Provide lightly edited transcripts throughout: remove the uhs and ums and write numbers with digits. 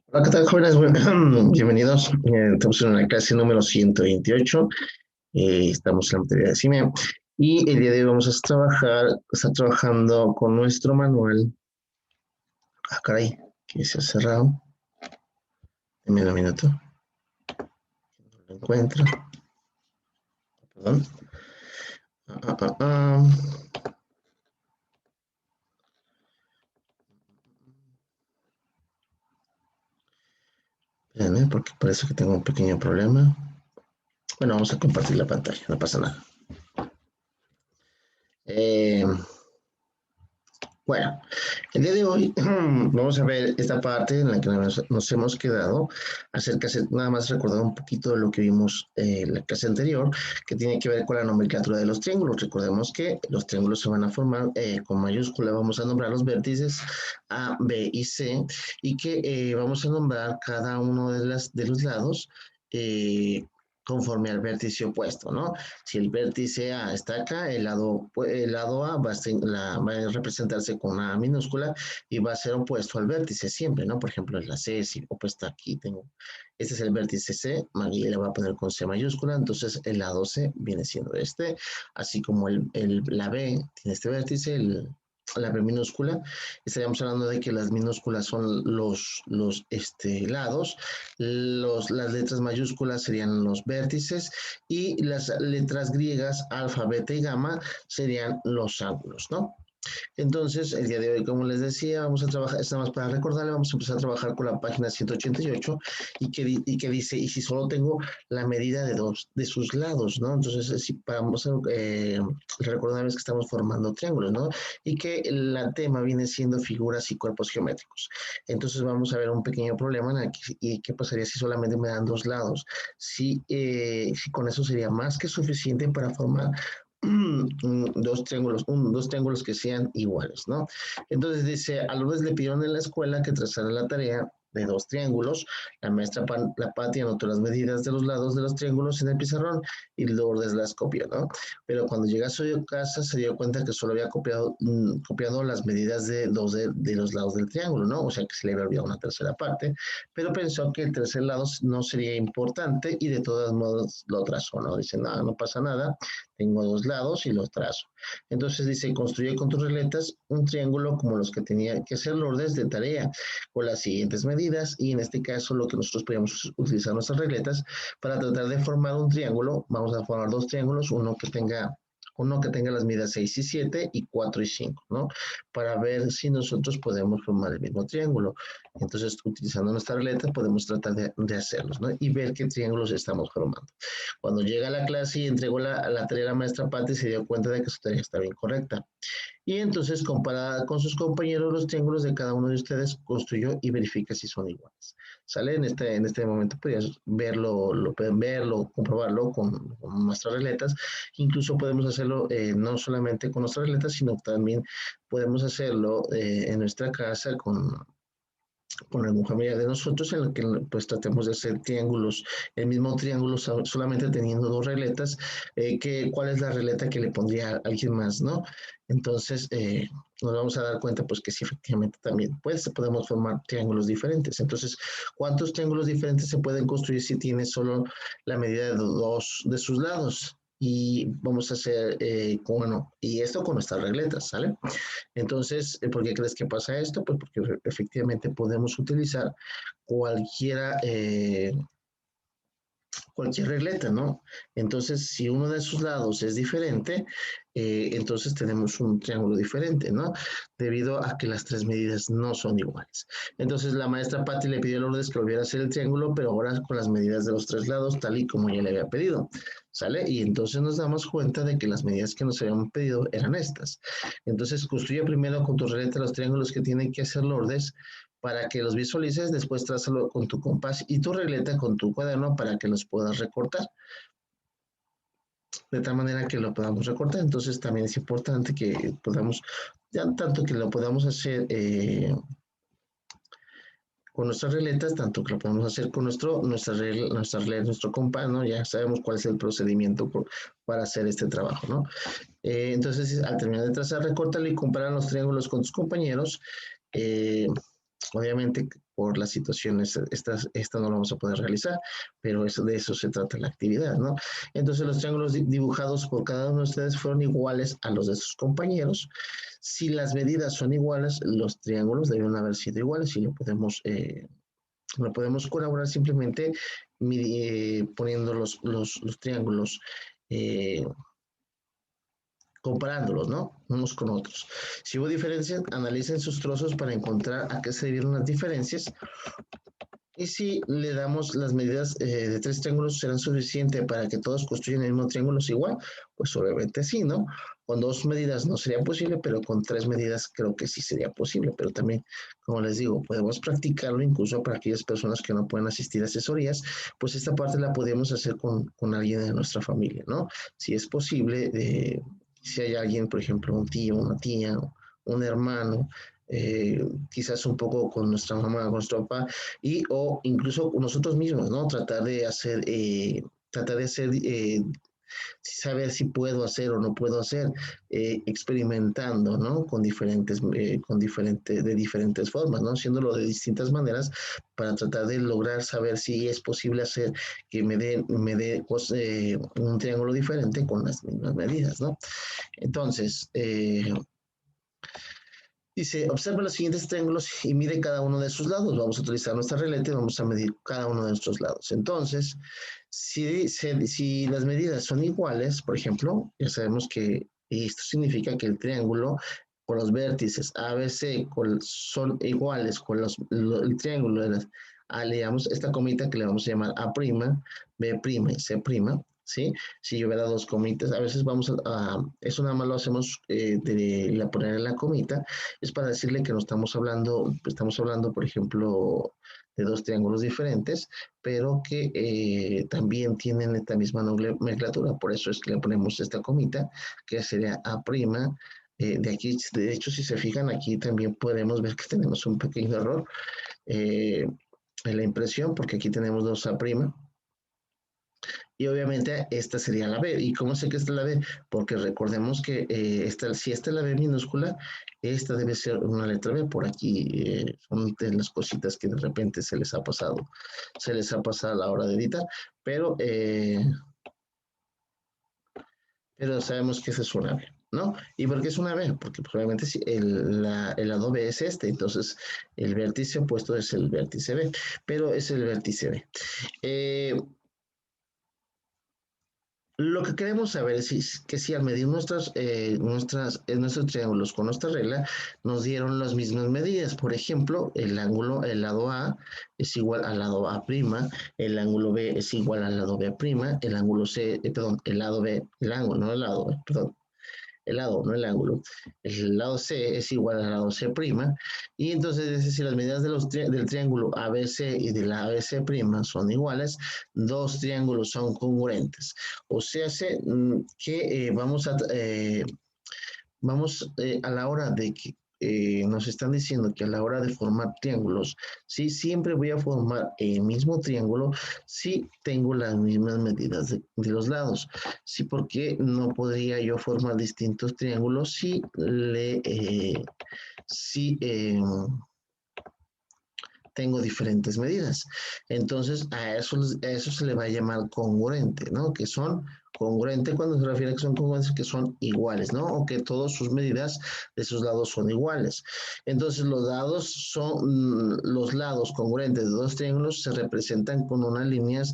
Hola, ¿qué tal, jóvenes? Bienvenidos. Estamos en la clase número 128. Estamos en la materia de cine. Y el día de hoy vamos a estar trabajando con nuestro manual. Ah, caray, que se ha cerrado. Deme un minuto. No lo encuentro. Perdón. Ah, ah, ah, ah. Espérenme, porque parece que tengo un pequeño problema. Bueno, vamos a compartir la pantalla, no pasa nada. Eh, Bueno, el día de hoy vamos a ver esta parte en la que nos hemos quedado acerca, nada más recordar un poquito de lo que vimos en la clase anterior, que tiene que ver con la nomenclatura de los triángulos. Recordemos que los triángulos se van a formar con mayúscula, vamos a nombrar los vértices A, B y C, y que vamos a nombrar cada uno de los lados eh, conforme al vértice opuesto, ¿no? Si el vértice A está acá, el lado A va a representarse con una A minúscula y va a ser opuesto al vértice siempre, ¿no? Por ejemplo, es la C, si opuesta aquí tengo, este es el vértice C, Maggie le va a poner con C mayúscula, entonces el lado C viene siendo este, así como la B tiene este vértice, la B minúscula, estaríamos hablando de que las minúsculas son los lados, las letras mayúsculas serían los vértices y las letras griegas, alfa, beta y gamma, serían los ángulos, ¿no? Entonces, el día de hoy, como les decía, vamos a trabajar, está más para recordarle, vamos a empezar a trabajar con la página 188 y que dice, y si solo tengo la medida de dos de sus lados, ¿no? Entonces, si vamos a recordarles que estamos formando triángulos, ¿no? Y que el tema viene siendo figuras y cuerpos geométricos. Entonces, vamos a ver un pequeño problema en aquí, y qué pasaría si solamente me dan dos lados. Si con eso sería más que suficiente para formar dos triángulos que sean iguales, ¿no? Entonces dice, a los le pidieron en la escuela que trazara la tarea de dos triángulos. La maestra la Pati anotó las medidas de los lados de los triángulos en el pizarrón y Lourdes las copió, ¿no? Pero cuando llegó a su casa se dio cuenta que solo había copiado las medidas de los lados del triángulo, ¿no? O sea que se le había olvidado una tercera parte, pero pensó que el tercer lado no sería importante y de todos modos lo trazó, ¿no? Dice, no, no pasa nada, tengo dos lados y los trazo. Entonces dice, construye con tus regletas un triángulo como los que tenía que hacer Lourdes de tarea, con las siguientes medidas, y en este caso lo que nosotros podemos utilizar nuestras regletas para tratar de formar un triángulo. Vamos a formar dos triángulos, uno que tenga las medidas 6 y 7 y 4 y 5, ¿no? Para ver si nosotros podemos formar el mismo triángulo. Entonces, utilizando nuestra regleta, podemos tratar de hacerlos, ¿no? Y ver qué triángulos estamos formando. Cuando llega a la clase y entregó la tarea a la maestra Patti, se dio cuenta de que su tarea estaba incorrecta. Y entonces, comparada con sus compañeros, los triángulos de cada uno de ustedes, construyó y verifica si son iguales. ¿Sale? En este momento podrías pueden verlo, comprobarlo con nuestras regletas. Incluso podemos hacerlo no solamente con nuestras regletas, sino también podemos hacerlo en nuestra casa con algún familiar de nosotros en el que pues tratemos de hacer triángulos, el mismo triángulo solamente teniendo dos regletas, cuál es la regleta que le pondría a alguien más, ¿no? Entonces nos vamos a dar cuenta pues que sí, efectivamente también pues podemos formar triángulos diferentes. Entonces, ¿cuántos triángulos diferentes se pueden construir si tiene solo la medida de dos de sus lados? Y vamos a hacer, bueno, y esto con nuestras regletas, ¿sale? Entonces, ¿por qué crees que pasa esto? Pues porque efectivamente podemos utilizar cualquiera, cualquier regleta, ¿no? Entonces, si uno de sus lados es diferente, entonces tenemos un triángulo diferente, ¿no? Debido a que las tres medidas no son iguales. Entonces, la maestra Patti le pidió a Lourdes que volviera a hacer el triángulo, pero ahora con las medidas de los tres lados, tal y como ella le había pedido, ¿sale? Y entonces nos damos cuenta de que las medidas que nos habían pedido eran estas. Entonces, construye primero con tu regleta los triángulos que tiene que hacer Lourdes para que los visualices, después trázalo con tu compás y tu regleta con tu cuaderno para que los puedas recortar, de tal manera que lo podamos recortar. Entonces también es importante que podamos, ya tanto que lo podamos hacer con nuestras regletas, tanto que lo podemos hacer con nuestro compás, ¿no? Ya sabemos cuál es el procedimiento para hacer este trabajo, ¿no? Entonces, al terminar de trazar, recórtalo y compara los triángulos con tus compañeros. Obviamente, por las situaciones, esta no lo vamos a poder realizar, pero de eso se trata la actividad, ¿no? Entonces, los triángulos dibujados por cada uno de ustedes fueron iguales a los de sus compañeros. Si las medidas son iguales, los triángulos deben haber sido iguales y lo podemos colaborar simplemente poniendo los triángulos eh, comparándolos, ¿no? Unos con otros. Si hubo diferencias, analicen sus trozos para encontrar a qué se debieron las diferencias. Y si le damos las medidas de tres triángulos, ¿serán suficientes para que todos construyan el mismo triángulo igual? Pues obviamente sí, ¿no? Con dos medidas no sería posible, pero con tres medidas creo que sí sería posible. Pero también, como les digo, podemos practicarlo incluso para aquellas personas que no pueden asistir a asesorías, pues esta parte la podemos hacer con alguien de nuestra familia, ¿no? Si es posible, si hay alguien, por ejemplo, un tío, una tía, un hermano, quizás un poco con nuestra mamá, con nuestro papá, y o incluso nosotros mismos, ¿no? Tratar de hacer, saber si puedo hacer o no puedo hacer, experimentando, ¿no? De diferentes formas, ¿no? Haciéndolo de distintas maneras para tratar de lograr saber si es posible hacer que me dé un triángulo diferente con las mismas medidas, ¿no? Entonces, dice, observa los siguientes triángulos y mide cada uno de sus lados. Vamos a utilizar nuestra regleta y vamos a medir cada uno de nuestros lados. Entonces, si las medidas son iguales, por ejemplo, ya sabemos que esto significa que el triángulo con los vértices ABC son iguales con el triángulo de las, le damos esta comita que le vamos a llamar A', B' y C', ¿sí? Si yo hubiera dos comitas, a veces eso nada más lo hacemos de la poner en la comita, es para decirle que no estamos hablando, por ejemplo, de dos triángulos diferentes, pero que también tienen esta misma nomenclatura, por eso es que le ponemos esta comita, que sería A'. De aquí, de hecho, si se fijan, aquí también podemos ver que tenemos un pequeño error en la impresión, porque aquí tenemos dos A', y obviamente esta sería la B. ¿Y cómo sé que esta es la B? Porque recordemos que si esta es la B minúscula, esta debe ser una letra B. Por aquí son de las cositas que de repente se les ha pasado a la hora de editar, pero, eh, pero sabemos que esa es una B, ¿no? ¿Y por qué es una B? Porque probablemente sí, el lado B es este, entonces el vértice opuesto es el vértice B, pero es el vértice B. Lo que queremos saber que si al medir nuestros triángulos con nuestra regla, nos dieron las mismas medidas. Por ejemplo, el lado A es igual al lado A', el ángulo B es igual al lado B', el ángulo C, perdón, el lado B, el ángulo, no el lado, perdón, el lado, no el ángulo. El lado C es igual al lado C', y entonces es decir, las medidas del triángulo ABC y de la ABC' son iguales, dos triángulos son congruentes. O sea, que vamos a la hora de que nos están diciendo que a la hora de formar triángulos, sí, siempre voy a formar el mismo triángulo si tengo las mismas medidas de los lados. Sí, porque no podría yo formar distintos triángulos si tengo diferentes medidas. Entonces, a eso se le va a llamar congruente, ¿no? Que son congruente cuando se refiere a que son congruentes, que son iguales, ¿no? O que todas sus medidas de sus lados son iguales. Entonces, los lados congruentes de dos triángulos se representan con unas líneas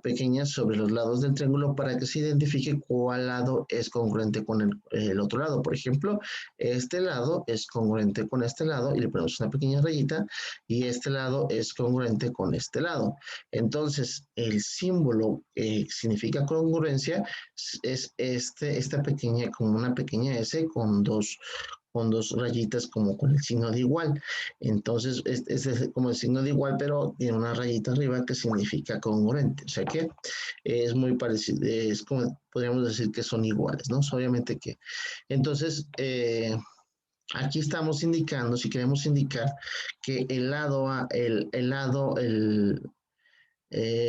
pequeñas sobre los lados del triángulo para que se identifique cuál lado es congruente con el otro lado. Por ejemplo, este lado es congruente con este lado y le ponemos una pequeña rayita, y este lado es congruente con este lado. Entonces, el símbolo que significa congruencia es esta pequeña, como una pequeña S con dos rayitas como con el signo de igual. Entonces, es como el signo de igual, pero tiene una rayita arriba que significa congruente. O sea que es muy parecido, es como podríamos decir que son iguales, ¿no? Obviamente que. Entonces, aquí estamos indicando, si queremos indicar que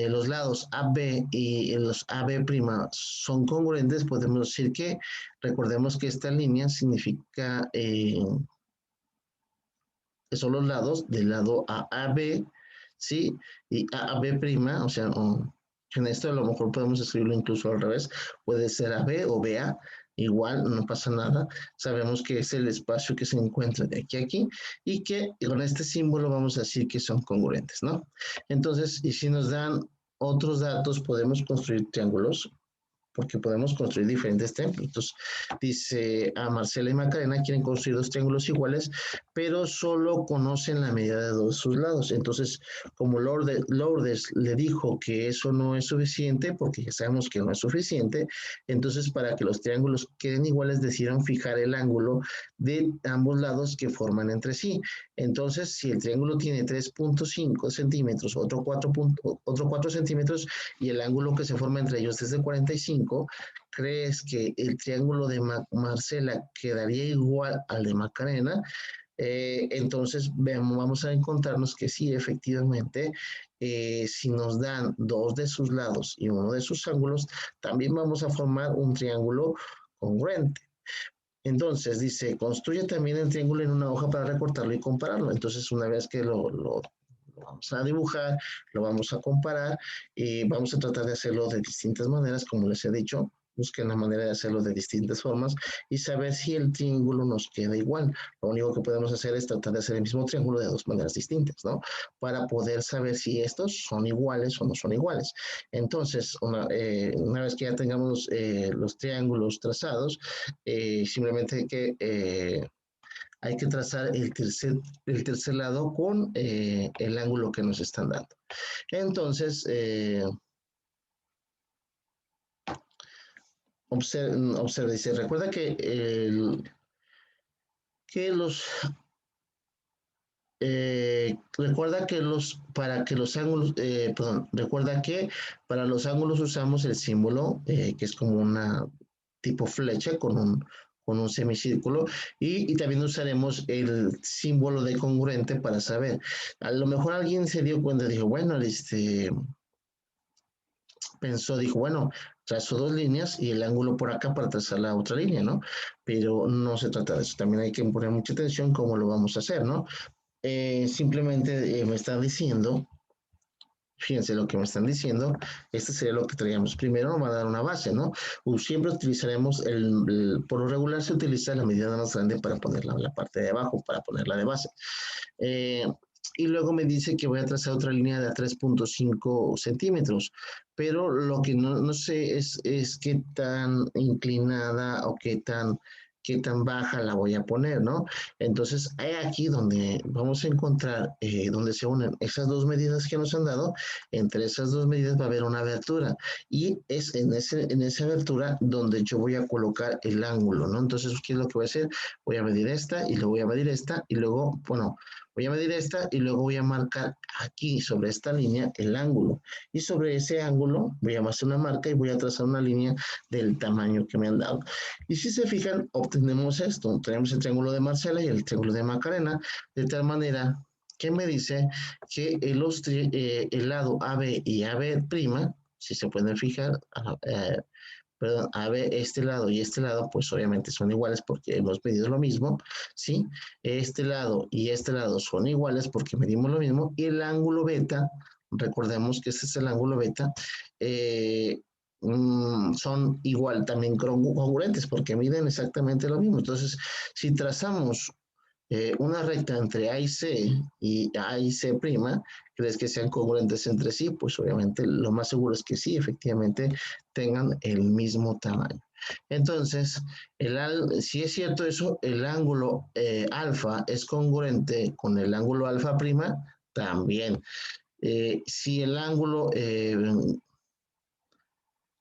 los lados AB y los AB' son congruentes, podemos decir que, recordemos que esta línea significa, que son los lados del lado AB, ¿sí? Y AB', o sea, en esto a lo mejor podemos escribirlo incluso al revés, puede ser AB o BA, igual no pasa nada, sabemos que es el espacio que se encuentra de aquí a aquí y que con este símbolo vamos a decir que son congruentes, ¿no? Entonces, y si nos dan otros datos, podemos construir triángulos porque podemos construir diferentes triángulos. Dice, a Marcela y Macarena quieren construir dos triángulos iguales, pero solo conocen la medida de dos de sus lados. Entonces, como Lourdes le dijo que eso no es suficiente, porque ya sabemos que no es suficiente, entonces para que los triángulos queden iguales decidieron fijar el ángulo de ambos lados que forman entre sí. Entonces, si el triángulo tiene 3.5 centímetros, otro 4 centímetros, y el ángulo que se forma entre ellos es de 45, ¿crees que el triángulo de Marcela quedaría igual al de Macarena? Entonces vamos a encontrarnos que sí, efectivamente, si nos dan dos de sus lados y uno de sus ángulos, también vamos a formar un triángulo congruente. Entonces dice, construye también el triángulo en una hoja para recortarlo y compararlo. Entonces una vez que lo vamos a dibujar, lo vamos a comparar y vamos a tratar de hacerlo de distintas maneras, como les he dicho, busquen la manera de hacerlo de distintas formas y saber si el triángulo nos queda igual. Lo único que podemos hacer es tratar de hacer el mismo triángulo de dos maneras distintas, ¿no? Para poder saber si estos son iguales o no son iguales. Entonces, una vez que ya tengamos los triángulos trazados, simplemente hay que trazar el tercer lado con el ángulo que nos están dando. Entonces, observe, dice, recuerda que los para que los ángulos, perdón, recuerda que para los ángulos usamos el símbolo que es como una tipo flecha con un semicírculo y también usaremos el símbolo de congruente para saber. A lo mejor alguien se dio cuenta y dijo, bueno, dijo, bueno, trazo dos líneas y el ángulo por acá para trazar la otra línea, ¿no? Pero no se trata de eso. También hay que poner mucha atención cómo lo vamos a hacer, ¿no? Simplemente me están diciendo, fíjense lo que me están diciendo, este sería lo que traíamos. Primero nos va a dar una base, ¿no? Siempre utilizaremos, por lo regular se utiliza la medida más grande para ponerla en la parte de abajo, para ponerla de base. Y luego me dice que voy a trazar otra línea de 3.5 centímetros, pero lo que no sé es qué tan inclinada o qué tan baja la voy a poner, ¿no? Entonces, hay aquí donde vamos a encontrar, donde se unen esas dos medidas que nos han dado, entre esas dos medidas va a haber una abertura y es en esa abertura donde yo voy a colocar el ángulo, ¿no? Entonces, ¿qué es lo que voy a hacer? Voy a medir esta y luego voy a medir esta y luego, bueno, voy a medir esta y luego voy a marcar aquí sobre esta línea el ángulo. Y sobre ese ángulo voy a hacer una marca y voy a trazar una línea del tamaño que me han dado. Y si se fijan, obtenemos esto. Tenemos el triángulo de Marcela y el triángulo de Macarena, de tal manera que me dice que el lado AB y AB', si se pueden fijar, perdón, AB, este lado y este lado, pues obviamente son iguales porque hemos medido lo mismo, ¿sí? Este lado y este lado son iguales porque medimos lo mismo y el ángulo beta, recordemos que este es el ángulo beta, son igual también congruentes porque miden exactamente lo mismo. Entonces, si trazamos una recta entre A y C prima, ¿crees que sean congruentes entre sí? Pues obviamente lo más seguro es que sí, efectivamente tengan el mismo tamaño. Entonces, si es cierto eso, el ángulo alfa es congruente con el ángulo alfa prima, también. Si el ángulo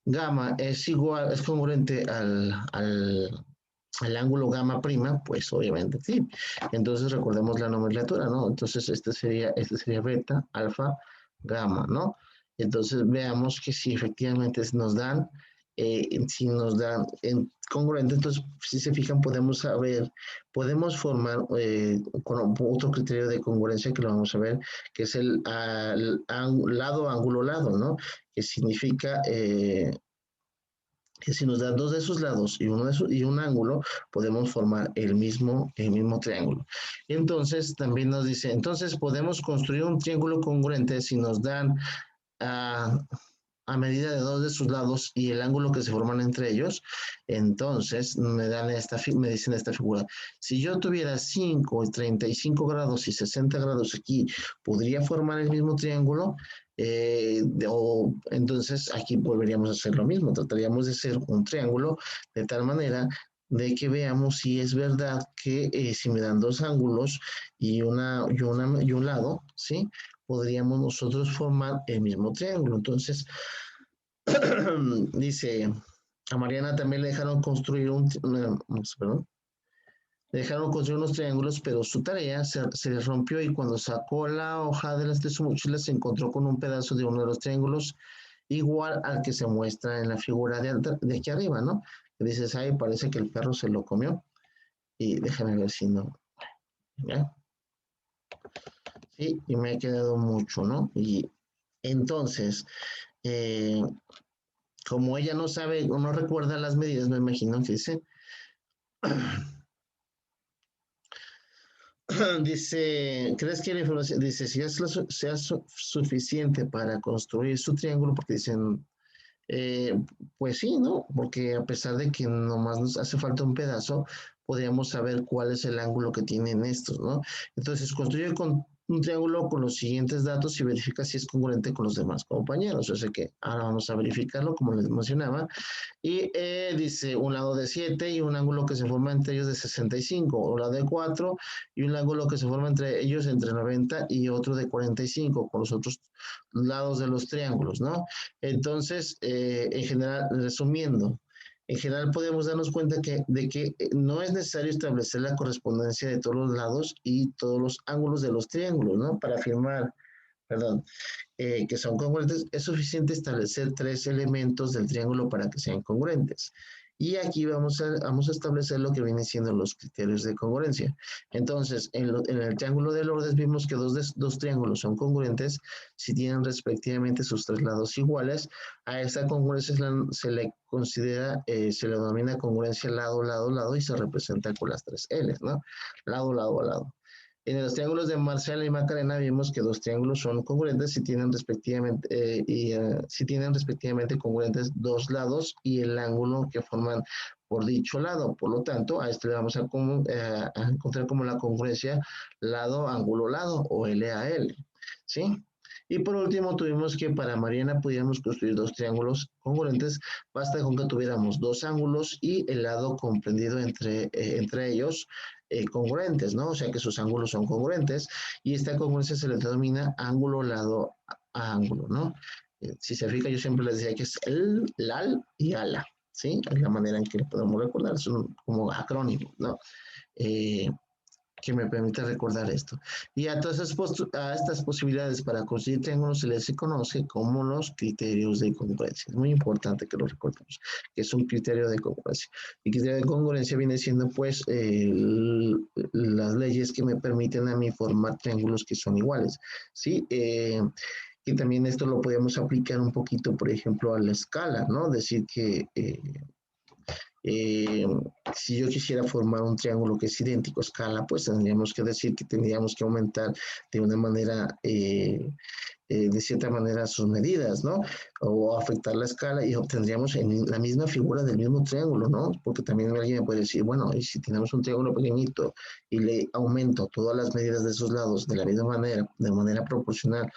gamma es congruente al ángulo gamma prima, pues obviamente sí. Entonces recordemos la nomenclatura, ¿no? Entonces este sería beta, alfa, gamma, ¿no? Entonces veamos que si efectivamente si nos dan congruente, entonces si se fijan podemos formar con otro criterio de congruencia que lo vamos a ver, que es el lado, ángulo, lado, ¿no? Que significa que si nos dan dos de sus lados y, y un ángulo, podemos formar el mismo triángulo. Entonces, también nos dice, entonces podemos construir un triángulo congruente si nos dan a, a medida de dos de sus lados y el ángulo que se forman entre ellos. Entonces, me dicen esta figura. Si yo tuviera 5, 35 grados y 60 grados aquí, ¿podría formar el mismo triángulo? Entonces aquí volveríamos a hacer lo mismo, trataríamos de hacer un triángulo de tal manera de que veamos si es verdad que si me dan dos ángulos y un lado, ¿sí? Podríamos nosotros formar el mismo triángulo. Entonces, dice, a Mariana también le dejaron construir perdón, le dejaron construir unos triángulos, pero su tarea se les rompió y cuando sacó la hoja de su mochila se encontró con un pedazo de uno de los triángulos igual al que se muestra en la figura de aquí arriba, ¿no? Que dices, ay, parece que el perro se lo comió. Y déjame ver si no. ¿Ya? Sí, y me ha quedado mucho, ¿no? Y entonces, eh, como ella no sabe o no recuerda las medidas, me imagino que dice, dice, ¿crees que la información, dice, si es suficiente para construir su triángulo? Porque dicen, pues sí, ¿no? Porque a pesar de que nomás nos hace falta un pedazo, podríamos saber cuál es el ángulo que tienen estos, ¿no? Entonces, construye con un triángulo con los siguientes datos y verifica si es congruente con los demás compañeros. O sea que ahora vamos a verificarlo, como les mencionaba. Y dice un lado de 7 y un ángulo que se forma entre ellos de 65, un lado de 4 y un ángulo que se forma entre ellos entre 90 y otro de 45, con los otros lados de los triángulos, ¿no? Entonces, en general, resumiendo, en general podemos darnos cuenta de que no es necesario establecer la correspondencia de todos los lados y todos los ángulos de los triángulos, ¿no? Para afirmar, perdón, que son congruentes, es suficiente establecer tres elementos del triángulo para que sean congruentes. Y aquí vamos a establecer lo que vienen siendo los criterios de congruencia. Entonces, en el triángulo de Lourdes vimos que dos triángulos son congruentes si tienen respectivamente sus tres lados iguales. A esta congruencia se le considera, se le denomina congruencia lado, lado, lado y se representa con las tres L, ¿no? Lado, lado, lado. En los triángulos de Marcela y Macarena vimos que dos triángulos son congruentes si tienen respectivamente congruentes dos lados y el ángulo que forman por dicho lado. Por lo tanto, a este le vamos a encontrar como la congruencia lado, ángulo, lado o L a L. ¿Sí? Y por último, tuvimos que para Mariana pudiéramos construir dos triángulos congruentes, basta con que tuviéramos dos ángulos y el lado comprendido entre ellos congruentes, ¿no? O sea que sus ángulos son congruentes y esta congruencia se le denomina ángulo lado a ángulo, ¿no? Si se fija, yo siempre les decía que es el, lal y ala, ¿sí? Es la manera en que lo podemos recordar, son como acrónimos, ¿no? Eh, que me permite recordar esto. Y a todas estas posibilidades para construir triángulos se les conoce como los criterios de congruencia. Es muy importante que lo recordemos, que es un criterio de congruencia. El criterio de congruencia viene siendo, pues, las leyes que me permiten a mí formar triángulos que son iguales, ¿sí? Y también esto lo podemos aplicar un poquito, por ejemplo, a la escala, ¿no? Decir que eh, si yo quisiera formar un triángulo que es idéntico a escala, pues tendríamos que decir que tendríamos que aumentar de una manera, de cierta manera, sus medidas, ¿no? O afectar la escala y obtendríamos en la misma figura del mismo triángulo, ¿no? Porque también alguien me puede decir, bueno, y si tenemos un triángulo pequeñito y le aumento todas las medidas de sus lados de la misma manera, de manera proporcional,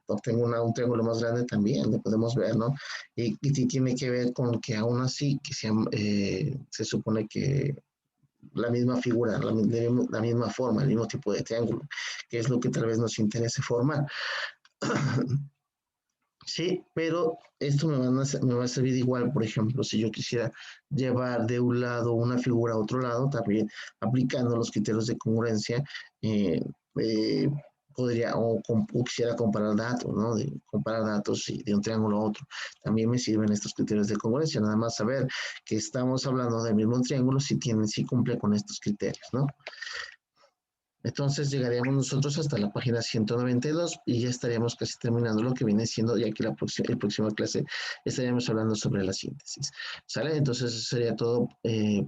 obtengo un triángulo más grande también, lo podemos ver, ¿no? Y tiene que ver con que aún así que se supone que la misma figura, la misma forma, el mismo tipo de triángulo, que es lo que tal vez nos interese formar. Sí, pero esto me va a servir igual, por ejemplo, si yo quisiera llevar de un lado una figura a otro lado, también aplicando los criterios de congruencia, eh, eh, podría o quisiera comparar datos, ¿no? Comparar datos de un triángulo a otro. También me sirven estos criterios de congruencia, nada más saber que estamos hablando del mismo triángulo si cumple con estos criterios, ¿no? Entonces llegaríamos nosotros hasta la página 192 y ya estaríamos casi terminando lo que viene siendo, y aquí la próxima clase estaríamos hablando sobre la síntesis. ¿Sale? Entonces eso sería todo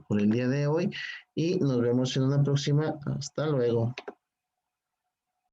por el día de hoy y nos vemos en una próxima. Hasta luego.